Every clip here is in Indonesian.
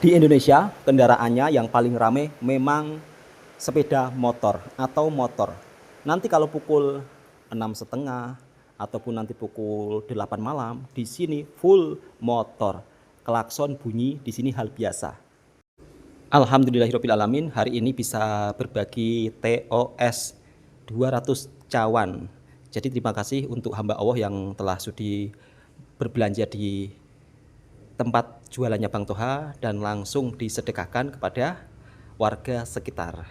Di Indonesia, kendaraannya yang paling ramai memang sepeda motor atau motor. Nanti kalau pukul 6.30 ataupun nanti pukul 8 malam, di sini full motor. Klakson bunyi di sini hal biasa. Alhamdulillahirobbilalamin, hari ini bisa berbagi TOS 200 cawan. Jadi terima kasih untuk hamba Allah yang telah sudi berbelanja di tempat jualannya Bang Toha dan langsung disedekahkan kepada warga sekitar.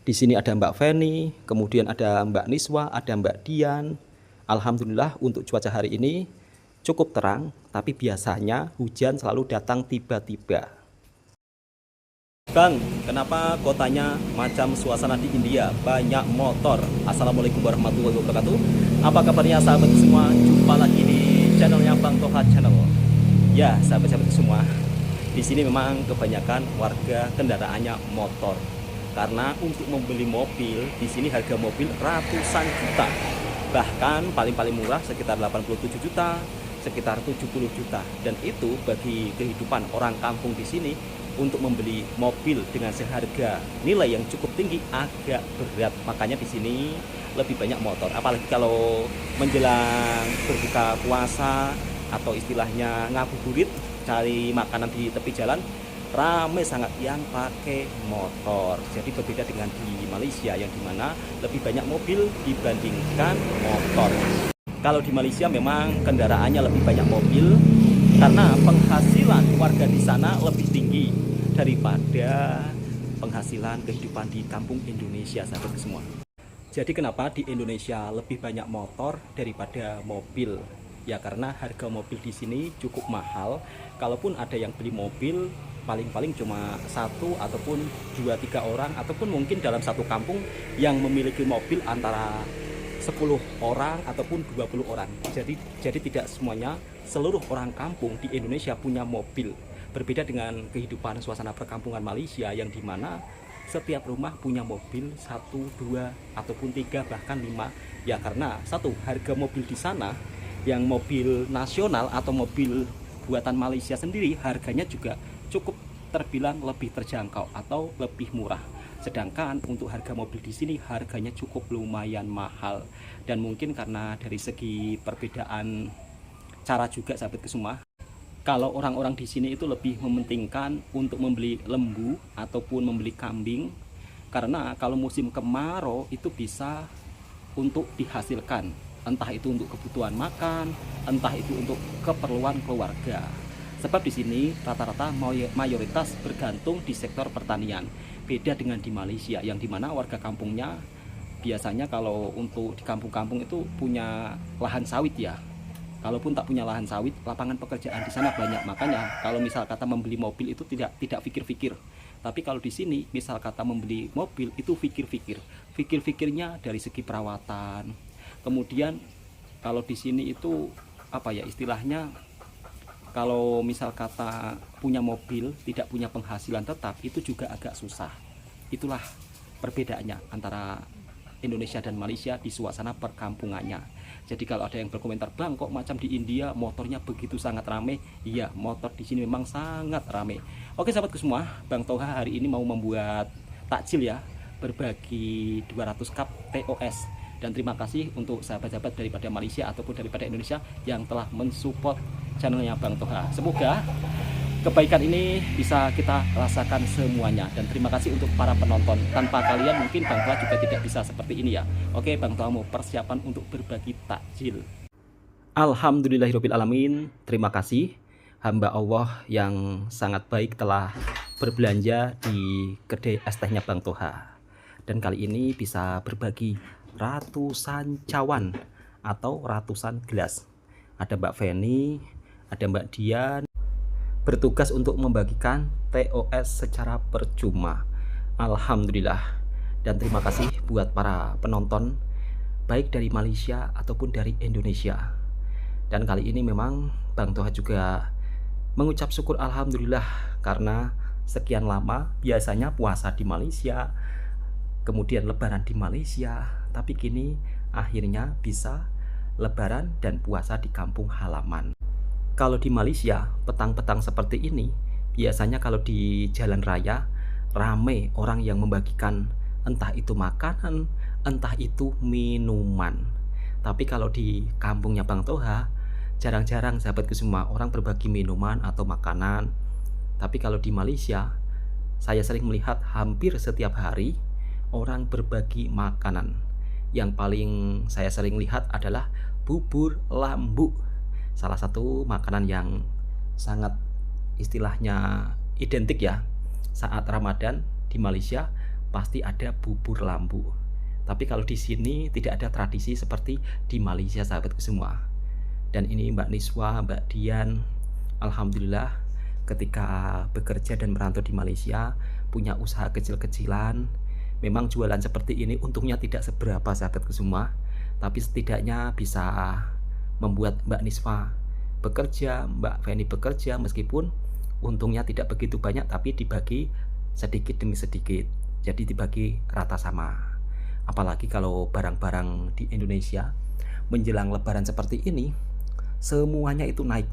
Di sini ada Mbak Feni, kemudian ada Mbak Niswa, ada Mbak Dian. Alhamdulillah untuk cuaca hari ini cukup terang, tapi biasanya hujan selalu datang tiba-tiba. Bang, kenapa kotanya macam suasana di India? Banyak motor. Assalamualaikum warahmatullahi wabarakatuh. Apa kabarnya sahabat semua? Jumpa lagi di channelnya Bang Toha Channel. Ya, sahabat-sahabat semua, di sini memang kebanyakan warga kendaraannya motor. Karena untuk membeli mobil, di sini harga mobil ratusan juta. Bahkan paling murah sekitar 87 juta, sekitar 70 juta. Dan itu bagi kehidupan orang kampung di sini untuk membeli mobil dengan seharga nilai yang cukup tinggi agak berat. Makanya di sini lebih banyak motor. Apalagi kalau menjelang berbuka puasa atau istilahnya ngabuburit, cari makanan di tepi jalan, ramai sangat yang pakai motor. Jadi berbeda dengan di Malaysia yang dimana lebih banyak mobil dibandingkan motor. Kalau di Malaysia memang kendaraannya lebih banyak mobil karena penghasilan warga di sana lebih tinggi daripada penghasilan kehidupan di kampung Indonesia, sahabat semua. Jadi kenapa di Indonesia lebih banyak motor daripada mobil? Ya karena harga mobil di sini cukup mahal. Kalaupun ada yang beli mobil, paling-paling cuma 1 ataupun 2-3 orang, ataupun mungkin dalam satu kampung yang memiliki mobil antara 10 orang ataupun 20 orang. Jadi tidak semuanya seluruh orang kampung di Indonesia punya mobil. Berbeda dengan kehidupan suasana perkampungan Malaysia yang dimana setiap rumah punya mobil 1, 2 ataupun 3 bahkan 5. Ya karena satu, harga mobil di sana yang mobil nasional atau mobil buatan Malaysia sendiri harganya juga cukup terbilang lebih terjangkau atau lebih murah. Sedangkan untuk harga mobil di sini harganya cukup lumayan mahal. Dan mungkin karena dari segi perbedaan cara juga, sahabat semua. Kalau orang-orang di sini itu lebih mementingkan untuk membeli lembu ataupun membeli kambing, karena kalau musim kemarau itu bisa untuk dihasilkan, entah itu untuk kebutuhan makan, entah itu untuk keperluan keluarga. Sebab di sini rata-rata mayoritas bergantung di sektor pertanian. Beda dengan di Malaysia yang dimana warga kampungnya biasanya kalau untuk di kampung-kampung itu punya lahan sawit ya. Kalaupun tak punya lahan sawit, lapangan pekerjaan di sana banyak. Makanya kalau misal kata membeli mobil itu tidak pikir-pikir. Tapi kalau di sini misal kata membeli mobil itu pikir-pikir. Pikir-pikirnya dari segi perawatan. Kemudian kalau di sini itu apa ya istilahnya, kalau misal kata punya mobil tidak punya penghasilan tetap itu juga agak susah. Itulah perbedaannya antara Indonesia dan Malaysia di suasana perkampungannya. Jadi kalau ada yang berkomentar, Bang kok macam di India motornya begitu sangat ramai? Iya, motor di sini memang sangat ramai. Oke sahabatku semua, Bang Toha hari ini mau membuat takjil ya, berbagi 200 cup TOS. Dan terima kasih untuk sahabat-sahabat daripada Malaysia ataupun daripada Indonesia yang telah mensupport channelnya Bang Toha. Semoga kebaikan ini bisa kita rasakan semuanya. Dan terima kasih untuk para penonton. Tanpa kalian mungkin Bang Toha juga tidak bisa seperti ini ya. Oke, Bang Toha mau persiapan untuk berbagi takjil. Alhamdulillahirobbilalamin. Terima kasih hamba Allah yang sangat baik telah berbelanja di kedai es tehnya Bang Toha. Dan kali ini bisa berbagi ratusan cawan atau ratusan gelas. Ada Mbak Feni, ada Mbak Dian, bertugas untuk membagikan TOS secara percuma. Alhamdulillah. Dan terima kasih buat para penonton baik dari Malaysia ataupun dari Indonesia. Dan kali ini memang Bang Toha juga mengucap syukur alhamdulillah karena sekian lama biasanya puasa di Malaysia, kemudian lebaran di Malaysia, tapi kini akhirnya bisa lebaran dan puasa di kampung halaman. Kalau di Malaysia petang-petang seperti ini Biasanya kalau di jalan raya rame orang yang membagikan entah itu makanan, entah itu minuman. Tapi kalau di kampungnya Bang Toha, jarang-jarang sahabatku semua orang berbagi minuman atau makanan. Tapi kalau di Malaysia, saya sering melihat hampir setiap hari orang berbagi makanan. Yang paling saya sering lihat adalah bubur lambu. Salah satu makanan yang sangat istilahnya identik ya. Saat Ramadan di Malaysia pasti ada bubur lambu. Tapi kalau di sini tidak ada tradisi seperti di Malaysia sahabatku semua. Dan ini Mbak Niswa, Mbak Dian, alhamdulillah ketika bekerja dan merantau di Malaysia punya usaha kecil-kecilan. Memang jualan seperti ini untungnya tidak seberapa sahabatku semua, tapi setidaknya bisa membuat Mbak Niswa bekerja, Mbak Feni bekerja, meskipun untungnya tidak begitu banyak, tapi dibagi sedikit demi sedikit, jadi dibagi rata sama. Apalagi kalau barang-barang di Indonesia menjelang lebaran seperti ini, semuanya itu naik.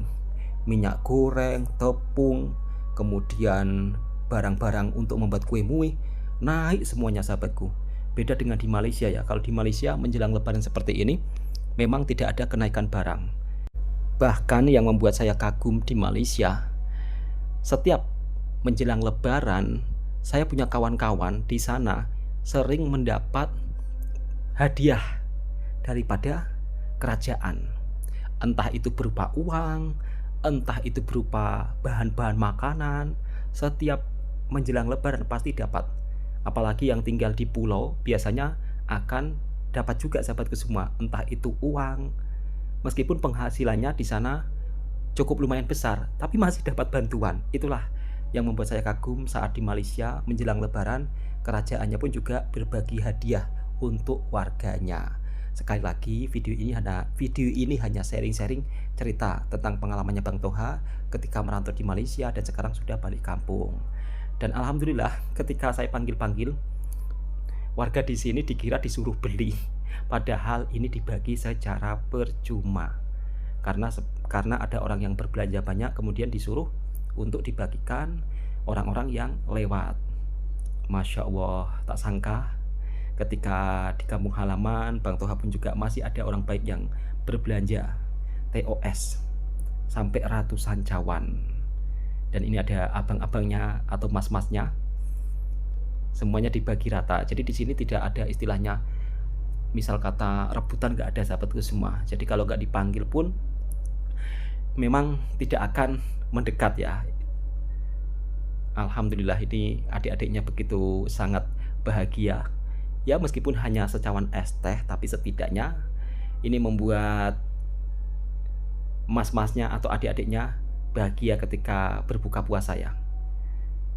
Minyak goreng, tepung, kemudian barang-barang untuk membuat kue mui, naik semuanya sahabatku. Beda dengan di Malaysia ya. Kalau di Malaysia menjelang lebaran seperti ini memang tidak ada kenaikan barang. Bahkan yang membuat saya kagum di Malaysia, setiap menjelang lebaran saya punya kawan-kawan di sana sering mendapat hadiah daripada kerajaan. Entah itu berupa uang, entah itu berupa bahan-bahan makanan. Setiap menjelang lebaran pasti dapat. Apalagi yang tinggal di pulau biasanya akan dapat juga sahabatku semua, entah itu uang. Meskipun penghasilannya di sana cukup lumayan besar, tapi masih dapat bantuan. Itulah yang membuat saya kagum saat di Malaysia menjelang lebaran, kerajaannya pun juga berbagi hadiah untuk warganya. Sekali lagi video ini hanya sharing-sharing cerita tentang pengalamannya Bang Toha ketika merantau di Malaysia dan sekarang sudah balik kampung. Dan alhamdulillah ketika saya panggil-panggil, warga di sini dikira disuruh beli, padahal ini dibagi secara percuma. Karena ada orang yang berbelanja banyak kemudian disuruh untuk dibagikan orang-orang yang lewat. Masya Allah, tak sangka ketika di kampung halaman Bang Toha pun juga masih ada orang baik yang berbelanja TOS sampai ratusan cawan. Dan ini ada abang-abangnya atau mas-masnya, semuanya dibagi rata. Jadi di sini tidak ada istilahnya misal kata rebutan, nggak ada sahabatku semua. Jadi kalau nggak dipanggil pun memang tidak akan mendekat ya. Alhamdulillah ini adik-adiknya begitu sangat bahagia ya, meskipun hanya secawan es teh, tapi setidaknya ini membuat mas-masnya atau adik-adiknya bahagia ketika berbuka puasa ya.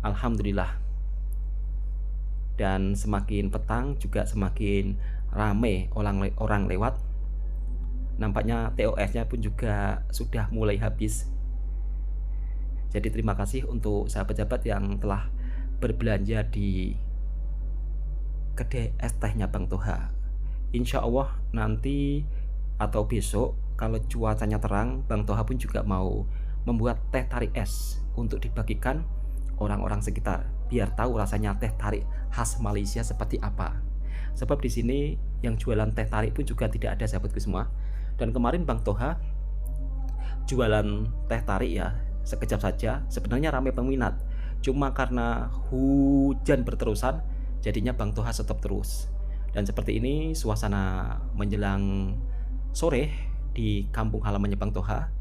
Alhamdulillah. Dan semakin petang juga semakin ramai orang lewat. Nampaknya TOS-nya pun juga sudah mulai habis. Jadi terima kasih untuk sahabat-sahabat yang telah berbelanja di kedai es tehnya Bang Toha. Insya Allah nanti atau besok kalau cuacanya terang, Bang Toha pun juga mau membuat teh tarik es untuk dibagikan orang-orang sekitar, biar tahu rasanya teh tarik khas Malaysia seperti apa. Sebab di sini yang jualan teh tarik pun juga tidak ada sahabatku semua. Dan kemarin Bang Toha jualan teh tarik ya, sekejap saja sebenarnya ramai peminat. Cuma karena hujan berterusan, jadinya Bang Toha stop terus. Dan seperti ini suasana menjelang sore di kampung halamannya Bang Toha.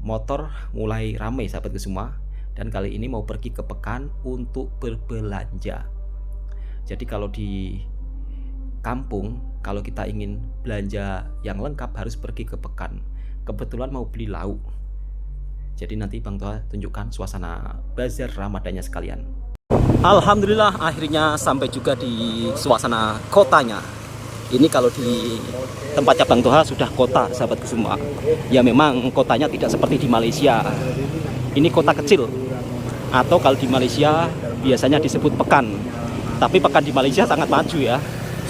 Motor mulai ramai sahabatku semua. Dan kali ini mau pergi ke Pekan untuk berbelanja. Jadi kalau di kampung, kalau kita ingin belanja yang lengkap harus pergi ke Pekan. Kebetulan mau beli lauk. Jadi nanti Bang Toha tunjukkan suasana bazar Ramadannya sekalian. Alhamdulillah akhirnya sampai juga di suasana kotanya. Ini kalau di tempatnya Bang Toha sudah kota sahabatku semua. Ya memang kotanya tidak seperti di Malaysia. Ini kota kecil. Atau kalau di Malaysia biasanya disebut Pekan. Tapi Pekan di Malaysia sangat maju ya.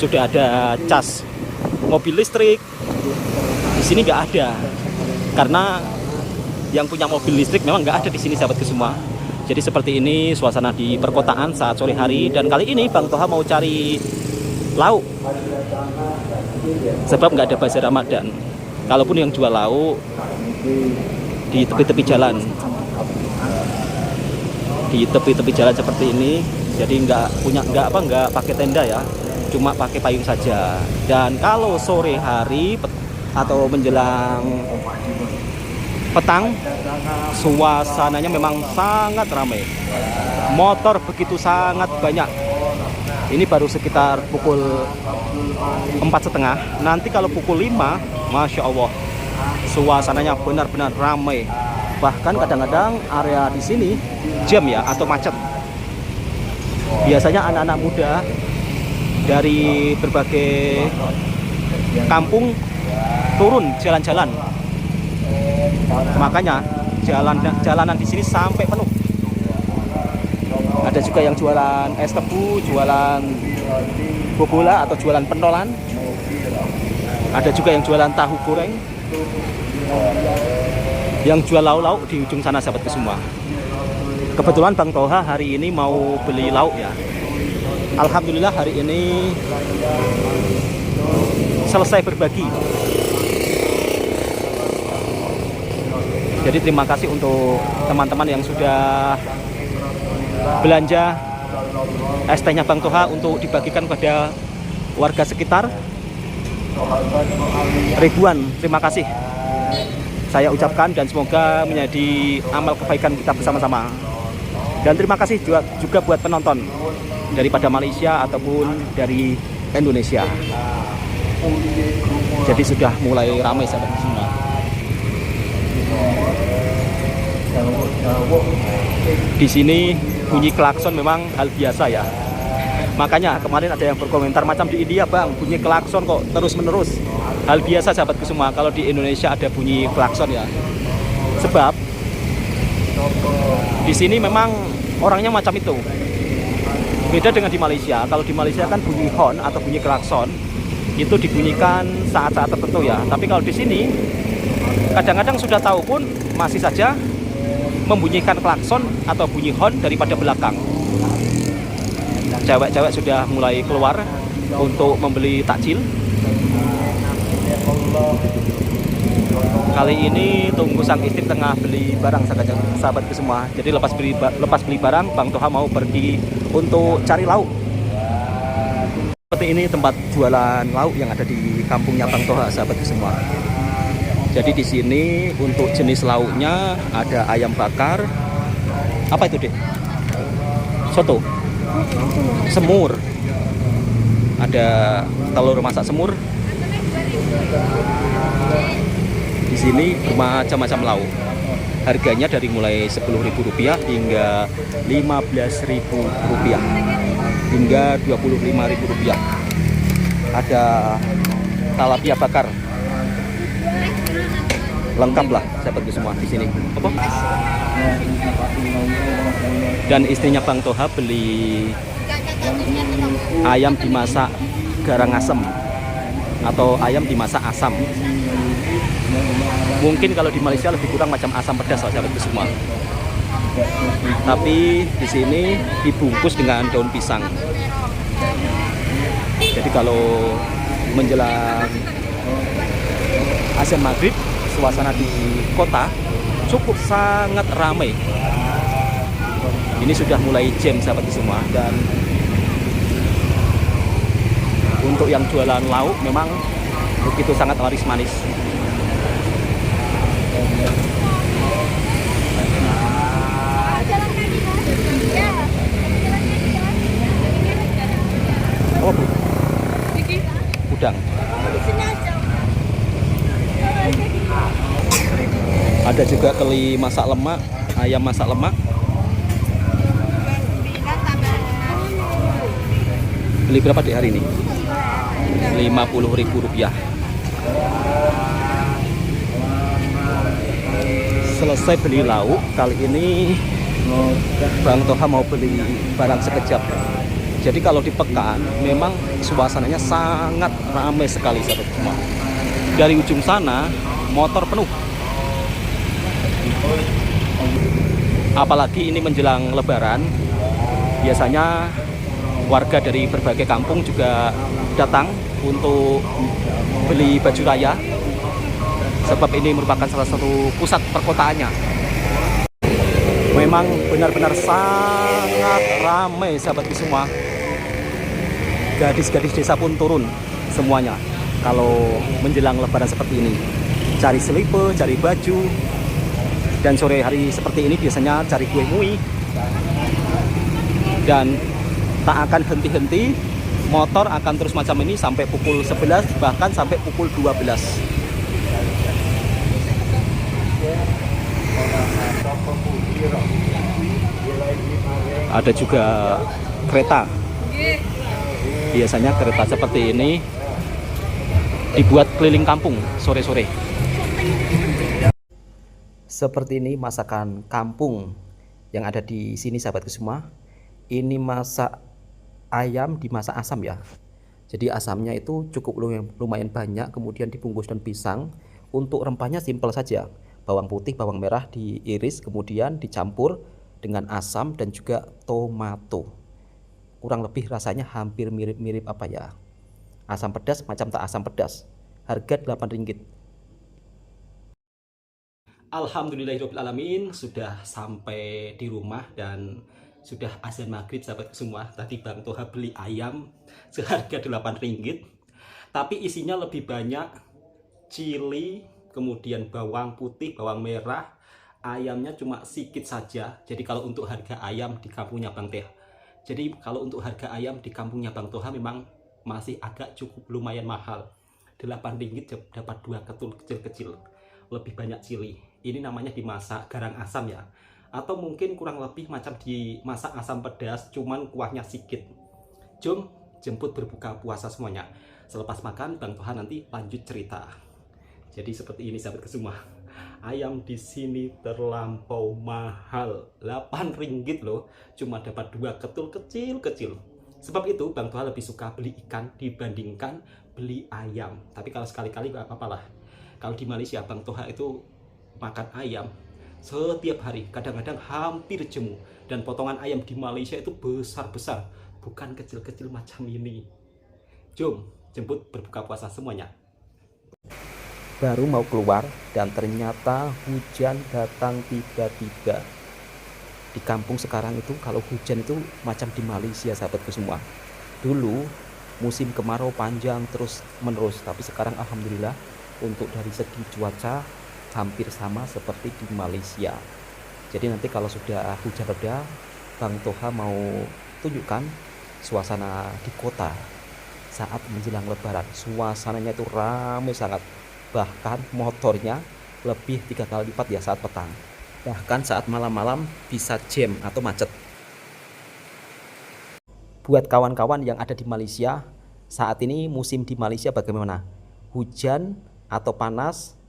Sudah ada cas mobil listrik. Di sini nggak ada. Karena yang punya mobil listrik memang nggak ada di sini sahabatku semua. Jadi seperti ini suasana di perkotaan saat sore hari. Dan kali ini Bang Toha mau cari lauk, sebab nggak ada bazar Ramadan. Kalaupun yang jual lauk di tepi-tepi jalan, di tepi-tepi jalan seperti ini. Jadi nggak pakai tenda ya, cuma pakai payung saja. Dan kalau sore hari atau menjelang petang, suasananya memang sangat ramai. Motor begitu sangat banyak. Ini baru sekitar pukul 4:30. Nanti kalau pukul 5, Masya Allah, suasananya benar-benar ramai. Bahkan kadang-kadang area di sini jam ya atau macet. Biasanya anak-anak muda dari berbagai kampung turun jalan-jalan. Makanya jalanan di sini sampai penuh. Ada juga yang jualan es tebu, jualan bobola atau jualan pentolan. Ada juga yang jualan tahu goreng. Yang jual lauk-lauk di ujung sana sahabatku semua. Kebetulan Bang Toha hari ini mau beli lauk ya. Alhamdulillah hari ini selesai berbagi. Jadi terima kasih untuk teman-teman yang sudah belanja es tehnya Bang Toha untuk dibagikan kepada warga sekitar. Ribuan terima kasih saya ucapkan, dan semoga menjadi amal kebaikan kita bersama-sama. Dan terima kasih juga buat penonton daripada Malaysia ataupun dari Indonesia. Jadi sudah mulai ramai sahabat semua. Di sini bunyi klakson memang hal biasa ya. Makanya kemarin ada yang berkomentar, macam di India Bang, bunyi klakson kok terus-menerus. Hal biasa sahabatku semua kalau di Indonesia ada bunyi klakson ya. Sebab di sini memang orangnya macam itu. Beda dengan di Malaysia. Kalau di Malaysia kan bunyi horn atau bunyi klakson itu dibunyikan saat-saat tertentu ya. Tapi kalau di sini kadang-kadang sudah tahu pun masih saja membunyikan klakson atau bunyi horn daripada belakang. Cewek-cewek sudah mulai keluar untuk membeli takjil. Kali ini tunggu sang istri tengah beli barang sahabatku semua. Jadi lepas beli barang, Bang Toha mau pergi untuk cari lauk. Seperti ini tempat jualan lauk yang ada di kampungnya Bang Toha sahabatku semua. Jadi di sini untuk jenis lauknya ada ayam bakar. Apa itu, Dek? Soto. Semur. Ada telur masak semur. Di sini bermacam-macam lauk. Harganya dari mulai Rp10.000 hingga Rp15.000 hingga Rp25.000. Ada talapia bakar. Lengkap lah sahabatku semua di sini. Apa? Dan istrinya Bang Toha beli ayam dimasak garang asem atau ayam dimasak asam. Mungkin kalau di Malaysia lebih kurang macam asam pedas lah sahabatku semua. Tapi di sini dibungkus dengan daun pisang. Jadi kalau menjelang azan maghrib, suasana di kota cukup sangat ramai. Ini sudah mulai jam sahabatku semua. Dan untuk yang jualan lauk memang begitu sangat laris manis. Oh, Bu. Udang. Ada juga keli masak lemak, ayam masak lemak. Beli berapa di hari ini? Rp50.000. Selesai beli lauk, kali ini Bang Toha mau beli barang sekejap. Jadi kalau di Pekan memang suasananya sangat ramai sekali sahabat semua. Dari ujung sana motor penuh. Apalagi ini menjelang Lebaran, biasanya warga dari berbagai kampung juga datang untuk beli baju raya, sebab ini merupakan salah satu pusat perkotaannya. Memang benar-benar sangat ramai sahabatku semua. Gadis-gadis desa pun turun semuanya kalau menjelang Lebaran seperti ini, cari selipe, cari baju. Dan sore hari seperti ini biasanya cari kue mui. Dan tak akan henti-henti, motor akan terus macam ini sampai pukul 11, bahkan sampai pukul 12. Ada juga kereta. Biasanya kereta seperti ini dibuat keliling kampung sore-sore. Seperti ini masakan kampung yang ada di sini sahabatku semua. Ini masak ayam dimasak asam ya. Jadi asamnya itu cukup lumayan banyak, kemudian dibungkus daun pisang. Untuk rempahnya simpel saja. Bawang putih, bawang merah diiris, kemudian dicampur dengan asam dan juga tomato. Kurang lebih rasanya hampir mirip-mirip apa ya? Asam pedas macam tak asam pedas. Harga Rp8. Alhamdulillahirrahmanirrahim, sudah sampai di rumah dan sudah azan maghrib sahabatku semua. Tadi Bang Toha beli ayam seharga Rp8, tapi isinya lebih banyak cili, kemudian bawang putih, bawang merah. Ayamnya cuma sedikit saja. Jadi kalau untuk harga ayam di kampungnya Bang Toha, Bang Toha memang masih agak cukup lumayan mahal. Rp8 dapat 2 ketul kecil-kecil, lebih banyak cili. Ini namanya dimasak garang asam ya, atau mungkin kurang lebih macam dimasak asam pedas, cuman kuahnya sedikit. Jom jemput berbuka puasa semuanya. Selepas makan Bang Toha nanti lanjut cerita. Jadi seperti ini sahabat semua. Ayam di sini terlampau mahal, Rp8 loh, cuma dapat 2 ketul kecil-kecil. Sebab itu Bang Toha lebih suka beli ikan dibandingkan beli ayam. Tapi kalau sekali-kali gak apa-apa lah. Kalau di Malaysia Bang Toha itu makan ayam setiap hari, kadang-kadang hampir jemu. Dan potongan ayam di Malaysia itu besar-besar, bukan kecil-kecil macam ini. Jom jemput berbuka puasa semuanya. Baru mau keluar dan ternyata hujan datang tiba-tiba. Di kampung sekarang itu kalau hujan itu macam di Malaysia sahabatku semua. Dulu musim kemarau panjang terus menerus, tapi sekarang alhamdulillah untuk dari segi cuaca hampir sama seperti di Malaysia. Jadi nanti kalau sudah hujan reda, Bang Toha mau tunjukkan suasana di kota saat menjelang Lebaran. Suasananya itu ramai sangat, bahkan motornya lebih 3 kali lipat ya saat petang. Bahkan saat malam-malam bisa jam atau macet. Buat kawan-kawan yang ada di Malaysia, saat ini musim di Malaysia bagaimana? Hujan atau panas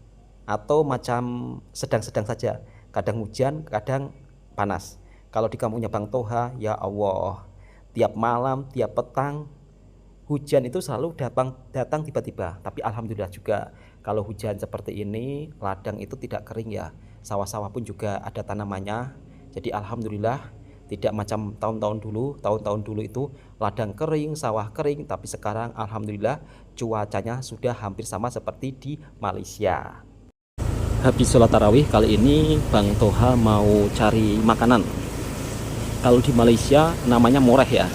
atau macam sedang-sedang saja? Kadang hujan, kadang panas. Kalau di kampungnya Bang Toha, ya Allah, tiap malam, tiap petang hujan itu selalu datang tiba-tiba. Tapi alhamdulillah juga kalau hujan seperti ini, ladang itu tidak kering ya. Sawah-sawah pun juga ada tanamannya. Jadi alhamdulillah tidak macam tahun-tahun dulu itu ladang kering, sawah kering. Tapi sekarang alhamdulillah cuacanya sudah hampir sama seperti di Malaysia. Habis sholat tarawih kali ini Bang Toha mau cari makanan. Kalau di Malaysia namanya moreh ya.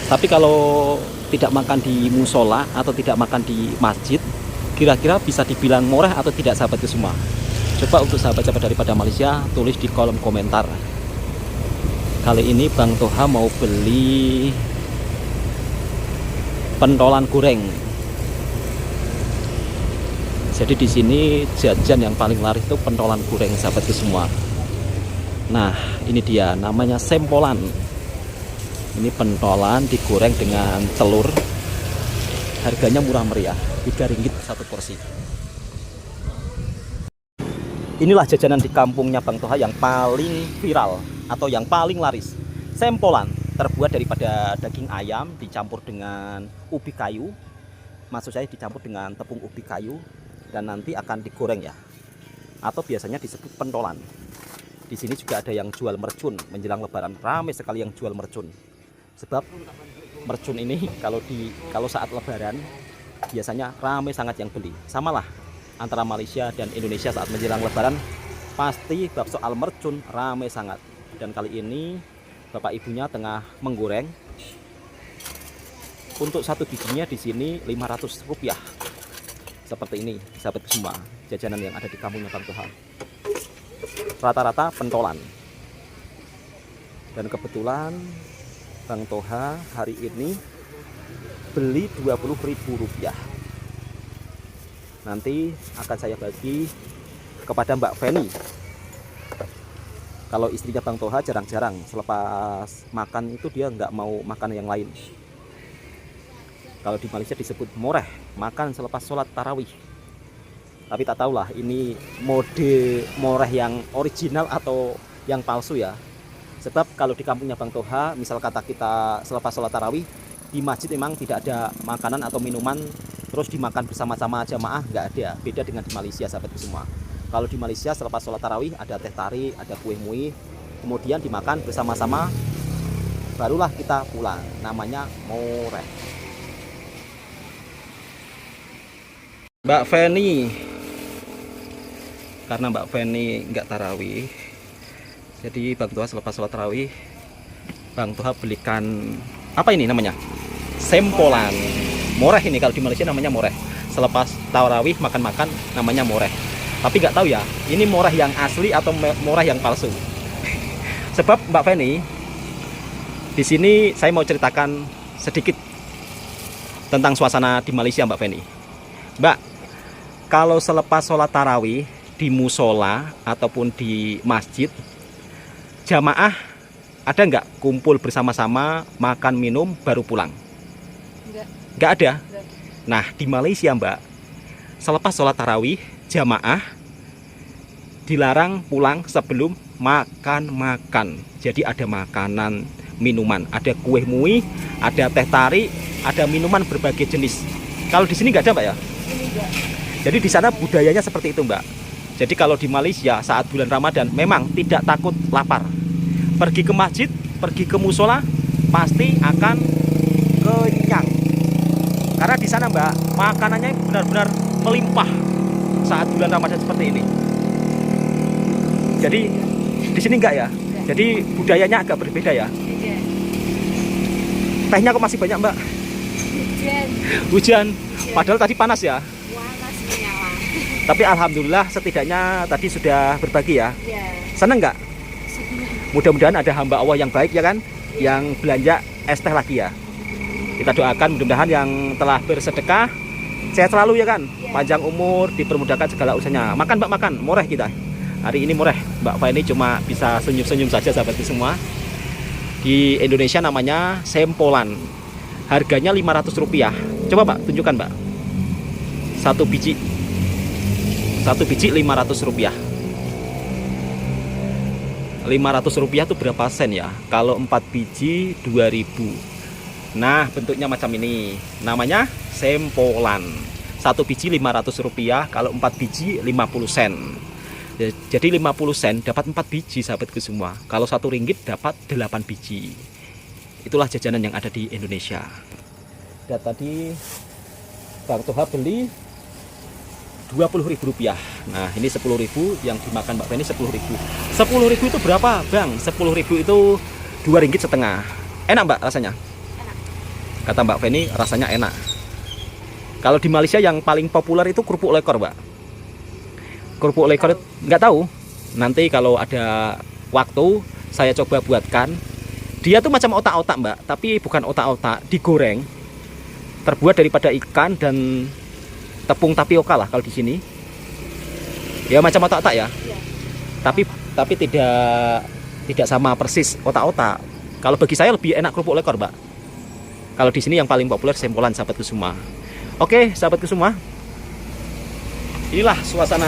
Tapi kalau tidak makan di musola atau tidak makan di masjid, kira-kira bisa dibilang moreh atau tidak sahabatku semua? Coba untuk sahabat-sahabat daripada Malaysia tulis di kolom komentar. Kali ini Bang Toha mau beli pentolan goreng. Jadi di sini jajan yang paling laris itu pentolan goreng sahabatku semua. Nah, ini dia namanya sempolan. Ini pentolan digoreng dengan telur. Harganya murah meriah, Rp3 satu porsi. Inilah jajanan di kampungnya Bang Toha yang paling viral atau yang paling laris. Sempolan terbuat daripada daging ayam dicampur dengan ubi kayu. Maksud saya dicampur dengan tepung ubi kayu dan nanti akan digoreng ya. Atau biasanya disebut pentolan. Di sini juga ada yang jual mercun menjelang Lebaran. Ramai sekali yang jual mercun. Sebab mercun ini kalau saat Lebaran biasanya ramai sangat yang beli. Samalah antara Malaysia dan Indonesia saat menjelang Lebaran, pasti bab soal mercun ramai sangat. Dan kali ini bapak ibunya tengah menggoreng. Untuk satu bijinya di sini Rp500. Seperti ini, sahabat semua, jajanan yang ada di kampungnya Bang Toha. Rata-rata pentolan. Dan kebetulan Bang Toha hari ini beli Rp20.000. Nanti akan saya bagi kepada Mbak Feni. Kalau istrinya Bang Toha jarang-jarang selepas makan itu dia nggak mau makan yang lain. Kalau di Malaysia disebut moreh, makan selepas sholat tarawih. Tapi tak tahulah ini mode moreh yang original atau yang palsu ya. Sebab kalau di kampungnya Bang Toha, misal kata kita selepas sholat tarawih, di masjid memang tidak ada makanan atau minuman terus dimakan bersama-sama jamaah, nggak ada. Beda dengan di Malaysia, sahabat semua. Kalau di Malaysia selepas sholat tarawih ada teh tarik, ada kue mui, kemudian dimakan bersama-sama, barulah kita pulang. Namanya moreh. Mbak Feni, karena Mbak Feni nggak tarawih, jadi Bang Toha selepas sholat tarawih, Bang Toha belikan apa ini namanya? Sempolan. Moreh ini kalau di Malaysia namanya moreh. Selepas tarawih makan-makan namanya moreh. Tapi nggak tahu ya, ini moreh yang asli atau moreh yang palsu. Sebab Mbak Feni, di sini saya mau ceritakan sedikit tentang suasana di Malaysia, Mbak Feni. Mbak, kalau selepas sholat tarawih di musola ataupun di masjid, jamaah ada nggak kumpul bersama-sama makan minum baru pulang? Nggak ada. Nah di Malaysia Mbak, selepas sholat tarawih jamaah dilarang pulang sebelum makan. Jadi ada makanan, minuman, ada kue mui, ada teh tarik, ada minuman berbagai jenis. Kalau di sini nggak ada Mbak ya? Jadi di sana budayanya seperti itu Mbak. Jadi kalau di Malaysia saat bulan Ramadan memang tidak takut lapar. Pergi ke masjid, pergi ke musola pasti akan kenyang. Karena di sana Mbak, makanannya benar-benar melimpah saat bulan Ramadan seperti ini. Jadi di sini enggak ya? Jadi budayanya agak berbeda ya. Tehnya kok masih banyak Mbak? Hujan. Padahal tadi panas ya. Tapi alhamdulillah setidaknya tadi sudah berbagi ya. Seneng nggak? Mudah-mudahan ada hamba Allah yang baik ya kan, yang belanja es teh lagi ya. Kita doakan mudah-mudahan yang telah bersedekah sehat selalu ya kan, panjang umur, dipermudahkan segala usahanya. Makan Mbak, makan, moreh kita. Hari ini moreh, Mbak Feni cuma bisa senyum-senyum saja sahabat semua. Di Indonesia namanya sempolan. Harganya Rp500. Coba Mbak, tunjukkan Mbak. Satu biji Rp500. Rp500 itu berapa sen ya? Kalau 4 biji 2.000. Nah bentuknya macam ini, namanya sempolan. Satu biji Rp500, kalau 4 biji 50 sen. Jadi 50 sen dapat 4 biji sahabatku semua. Kalau RM1 dapat 8 biji. Itulah jajanan yang ada di Indonesia. Dan tadi Bang Toha beli Rp20.000. Nah ini 10.000 yang dimakan Mbak Feni 10.000. 10.000 itu berapa Bang? 10.000 itu Rp2,5. Enak Mbak rasanya? Enak. Kata Mbak Feni rasanya enak. Kalau di Malaysia yang paling populer itu kerupuk lekor Mbak. Kerupuk lekor nggak tahu. Nanti kalau ada waktu saya coba buatkan. Dia tuh macam otak-otak Mbak, tapi bukan otak-otak, digoreng. Terbuat daripada ikan dan tepung tapioka lah kalau di sini. Ya macam otak-otak ya. Iya. Tapi tidak sama persis otak-otak. Kalau bagi saya lebih enak kerupuk lekor, Mbak. Kalau di sini yang paling populer sempolan sahabatku semua. Oke, sahabatku semua. Inilah suasana.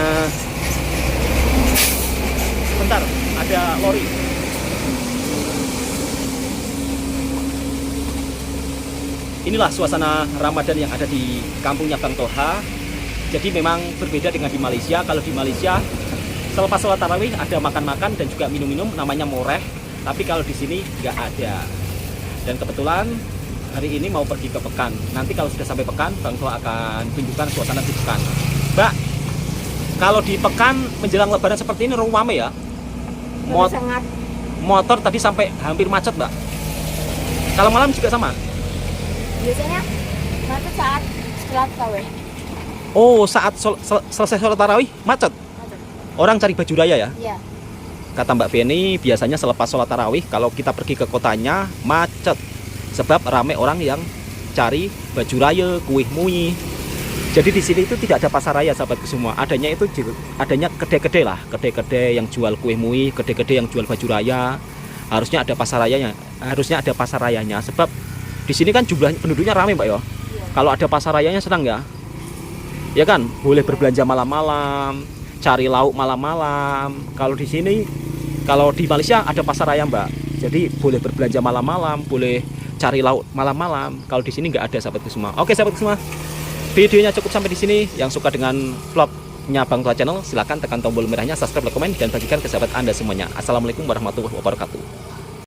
Bentar, ada lori. Inilah suasana Ramadan yang ada di kampungnya Bang Toha. Jadi memang berbeda dengan di Malaysia. Kalau di Malaysia Selepas sholat tarawih ada makan-makan dan juga minum-minum, namanya moreh. Tapi kalau di sini nggak ada. Dan kebetulan hari ini mau pergi ke Pekan. Nanti kalau sudah sampai Pekan, Bang Toha akan tunjukkan suasana di Pekan. Mbak, kalau di Pekan menjelang Lebaran seperti ini ramai ya? Sangat. Motor tadi sampai hampir macet, Mbak. Kalau malam juga sama? Biasanya macet saat setelah tarawih. Oh, saat selesai sholat tarawih macet? Orang cari baju raya ya? Iya. Kata Mbak Beni, biasanya selepas sholat tarawih kalau kita pergi ke kotanya macet. Sebab ramai orang yang cari baju raya, kue mui. Jadi di sini itu tidak ada pasar raya sahabatku semua. Adanya itu adanya kedai-kedai lah, kedai-kedai yang jual kue mui, kedai-kedai yang jual baju raya. Harusnya ada pasar rayanya, sebab di sini kan jumlah penduduknya ramai, Mbak ya. Kalau ada pasar rayanya senang ya. Ya kan, boleh berbelanja malam-malam, cari lauk malam-malam. Kalau di sini, kalau di Malaysia ada pasar raya, Mbak. Jadi boleh berbelanja malam-malam, boleh cari lauk malam-malam. Kalau di sini nggak ada sahabatku semua. Oke sahabatku semua, videonya cukup sampai di sini. Yang suka dengan vlognya Bang Toha Channel, silahkan tekan tombol merahnya, subscribe, like, komen, dan bagikan ke sahabat Anda semuanya. Assalamualaikum warahmatullahi wabarakatuh.